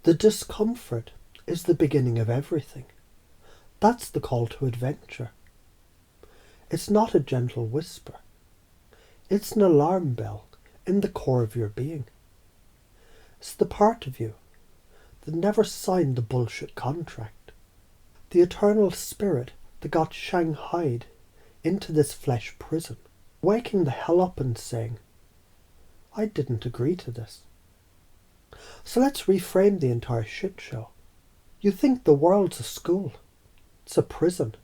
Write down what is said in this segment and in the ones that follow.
The discomfort is the beginning of everything. That's the call to adventure. It's not a gentle whisper. It's an alarm bell in the core of your being. It's the part of you that never signed the bullshit contract. The eternal spirit that got shanghaied into this flesh prison, waking the hell up and saying, I didn't agree to this. So let's reframe the entire shit show. You think the world's a school. It's a prison.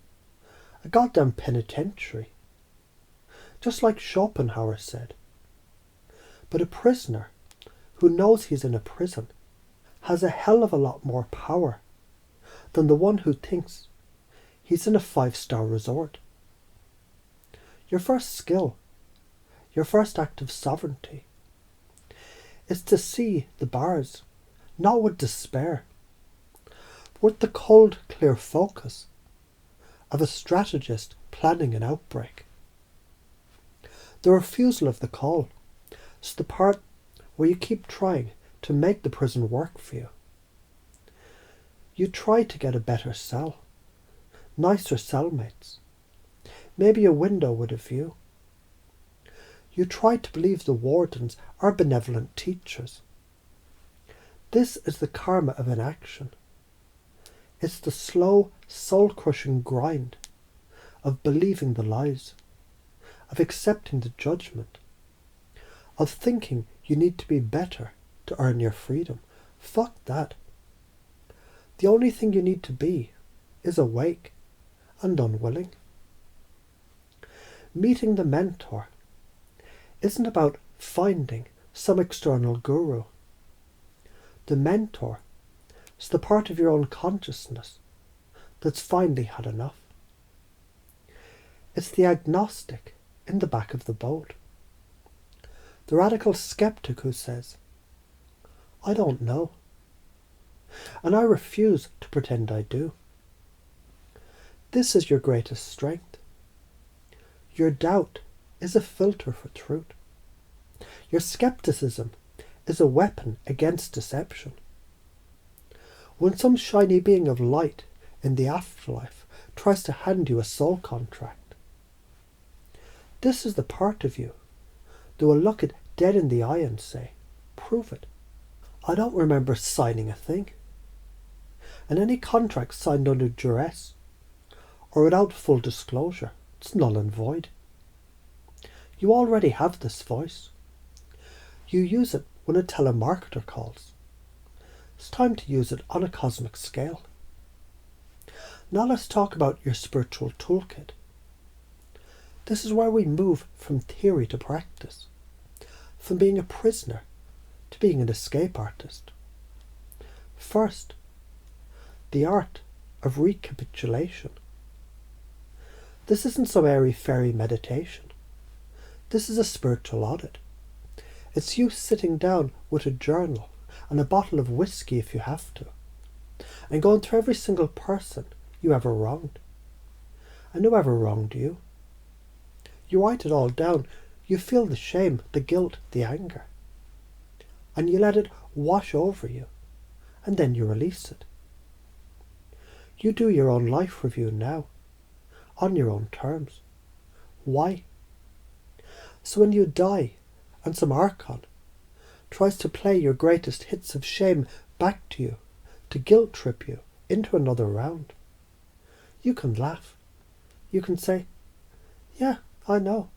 A goddamn penitentiary. Just like Schopenhauer said. But a prisoner who knows he's in a prison has a hell of a lot more power than the one who thinks he's in a 5-star resort. Your first skill, your first act of sovereignty, is to see the bars, not with despair, but with the cold, clear focus of a strategist planning an outbreak. The refusal of the call is the part where you keep trying to make the prison work for you. You try to get a better cell, nicer cellmates, maybe a window with a view. You try to believe the wardens are benevolent teachers. This is the karma of inaction. It's the slow, soul-crushing grind of believing the lies, of accepting the judgment, of thinking you need to be better to earn your freedom. Fuck that. The only thing you need to be is awake and unwilling. Meeting the mentor isn't about finding some external guru. The mentor is the part of your own consciousness that's finally had enough. It's the agnostic in the back of the boat. The radical skeptic who says, I don't know, and I refuse to pretend I do. This is your greatest strength. Your doubt is a filter for truth. Your skepticism is a weapon against deception. When some shiny being of light in the afterlife tries to hand you a soul contract, this is the part of you that will look it dead in the eye and say, prove it. I don't remember signing a thing. And any contract signed under duress or without full disclosure, it's null and void. You already have this voice. You use it when a telemarketer calls. It's time to use it on a cosmic scale. Now let's talk about your spiritual toolkit. This is where we move from theory to practice, from being a prisoner to being an escape artist. First, the art of recapitulation. This isn't some airy-fairy meditation. This is a spiritual audit. It's you sitting down with a journal and a bottle of whiskey if you have to, and going through every single person you ever wronged, and who ever wronged you. You write it all down. You feel the shame, the guilt, the anger, and you let it wash over you, and then you release it. You do your own life review now, on your own terms. Why? So when you die, and some archon tries to play your greatest hits of shame back to you, to guilt trip you into another round, you can laugh. You can say, yeah, I know.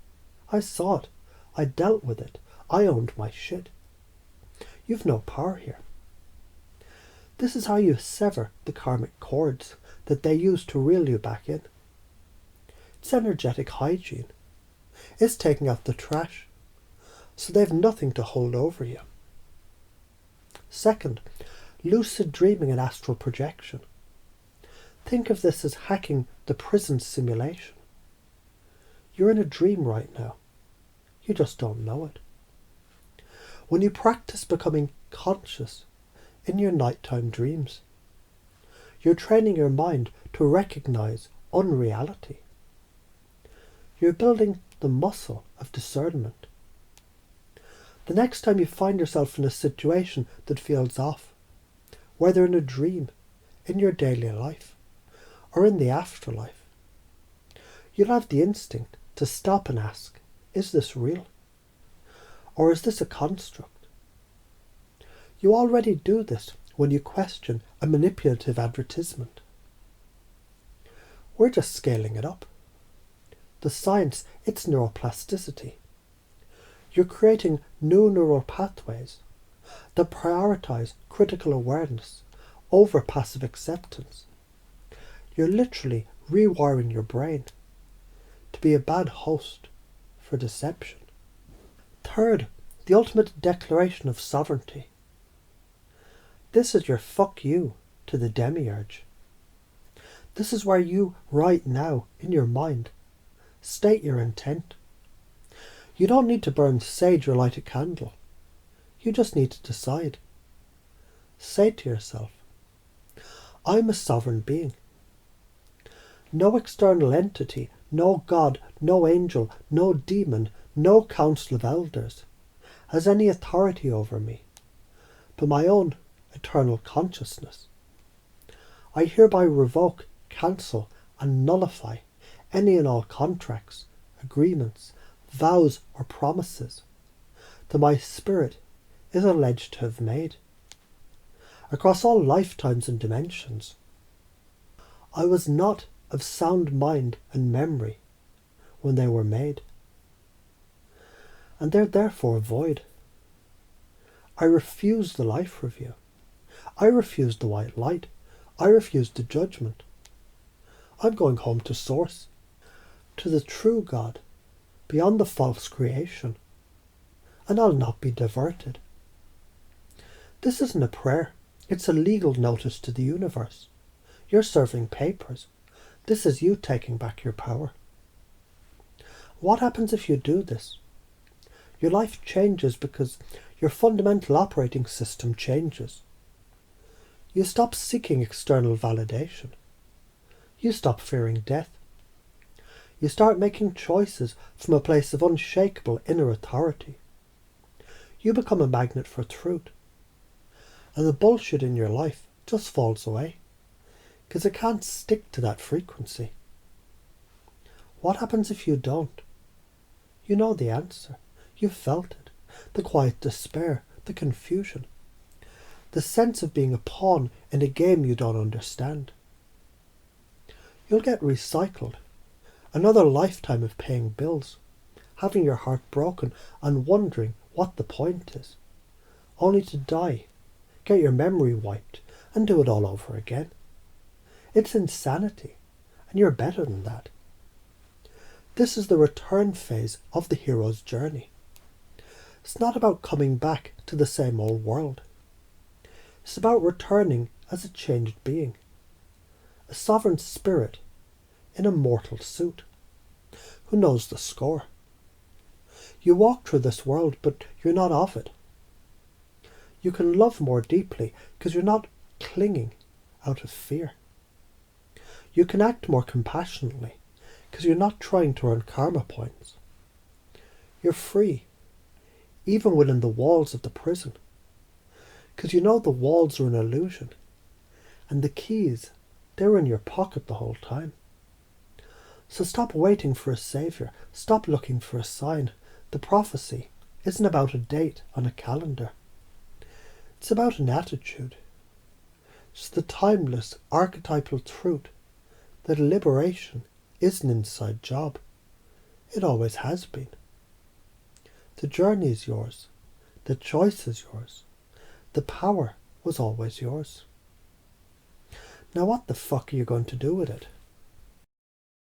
I saw it. I dealt with it. I owned my shit. You've no power here. This is how you sever the karmic cords that they use to reel you back in. It's energetic hygiene. It's taking out the trash, so they've nothing to hold over you. Second, lucid dreaming and astral projection. Think of this as hacking the prison simulation. You're in a dream right now. You just don't know it. When you practice becoming conscious in your nighttime dreams, you're training your mind to recognize unreality. You're building the muscle of discernment. The next time you find yourself in a situation that feels off, whether in a dream, in your daily life, or in the afterlife. You'll have the instinct to stop and ask, is this real? Or is this a construct? You already do this when you question a manipulative advertisement. We're just scaling it up. The science, it's neuroplasticity. You're creating new neural pathways that prioritize critical awareness over passive acceptance. You're literally rewiring your brain to be a bad host for deception. Third, the ultimate declaration of sovereignty. This is your fuck you to the demiurge. This is where you, right now, in your mind, state your intent. You don't need to burn sage or light a candle. You just need to decide. Say to yourself, I'm a sovereign being. No external entity, no God, no angel, no demon, no council of elders has any authority over me, but my own eternal consciousness. I hereby revoke, cancel, and nullify any and all contracts, agreements, vows, or promises that my spirit is alleged to have made across all lifetimes and dimensions. I was not of sound mind and memory when they were made, and they're therefore void. I refuse the life review. I refuse the white light. I refuse the judgment. I'm going home to source, to the true God, beyond the false creation, and I'll not be diverted. This isn't a prayer. It's a legal notice to the universe. You're serving papers. This is you taking back your power. What happens if you do this? Your life changes because your fundamental operating system changes. You stop seeking external validation. You stop fearing death. You start making choices from a place of unshakable inner authority. You become a magnet for truth. And the bullshit in your life just falls away, because it can't stick to that frequency. What happens if you don't? You know the answer. You've felt it. The quiet despair, the confusion, the sense of being a pawn in a game you don't understand. You'll get recycled. Another lifetime of paying bills, having your heart broken and wondering what the point is, only to die, get your memory wiped, and do it all over again. It's insanity, and you're better than that. This is the return phase of the hero's journey. It's not about coming back to the same old world. It's about returning as a changed being, a sovereign spirit in a mortal suit, who knows the score. You walk through this world, but you're not of it. You can love more deeply because you're not clinging out of fear. You can act more compassionately because you're not trying to earn karma points. You're free, even within the walls of the prison, because you know the walls are an illusion, and the keys, they're in your pocket the whole time. So stop waiting for a savior. Stop looking for a sign. The prophecy isn't about a date on a calendar. It's about an attitude. It's the timeless archetypal truth that liberation is an inside job. It always has been. The journey is yours. The choice is yours. The power was always yours. Now what the fuck are you going to do with it?